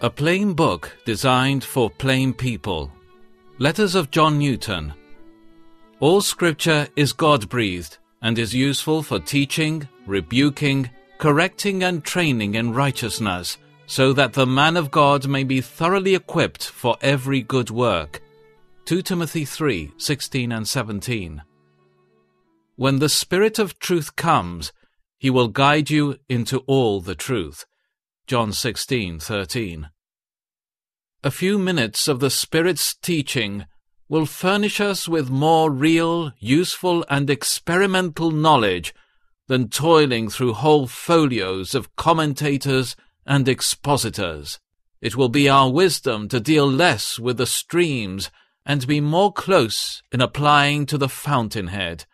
A plain book designed for plain people. Letters of John Newton. All Scripture is God-breathed and is useful for teaching, rebuking, correcting and training in righteousness, so that the man of God may be thoroughly equipped for every good work. 2 Timothy 3:16 and 17. When the Spirit of truth comes, he will guide you into all the truth. John 16:13. A few minutes of the Spirit's teaching will furnish us with more real, useful and experimental knowledge than toiling through whole folios of commentators and expositors. It will be our wisdom to deal less with the streams and be more close in applying to the fountainhead.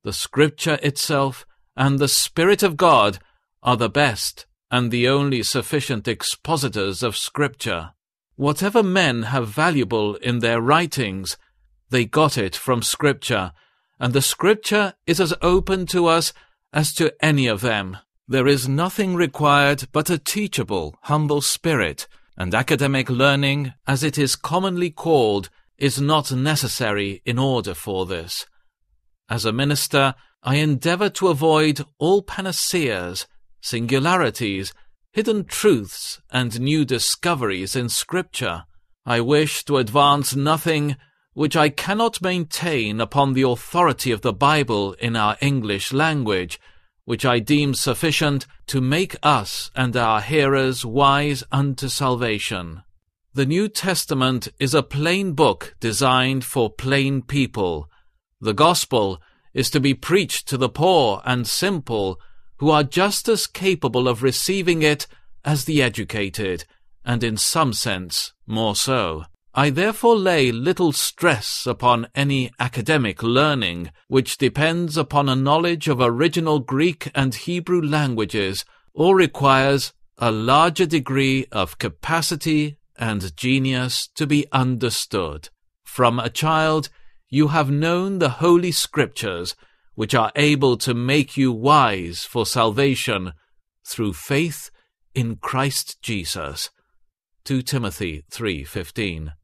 The Scripture itself and the Spirit of God are the best and the only sufficient expositors of Scripture. Whatever men have valuable in their writings, they got it from Scripture, and the Scripture is as open to us as to any of them. There is nothing required but a teachable, humble spirit, and academic learning, as it is commonly called, is not necessary in order for this. As a minister, I endeavour to avoid all panaceas, singularities, hidden truths and new discoveries in Scripture. I wish to advance nothing which I cannot maintain upon the authority of the Bible in our English language, which I deem sufficient to make us and our hearers wise unto salvation. The New Testament is a plain book designed for plain people. The Gospel is to be preached to the poor and simple, who are just as capable of receiving it as the educated, and in some sense more so. I therefore lay little stress upon any academic learning which depends upon a knowledge of original Greek and Hebrew languages, or requires a larger degree of capacity and genius to be understood. From a child you have known the Holy Scriptures, which are able to make you wise for salvation through faith in Christ Jesus. 2 Timothy 3:15.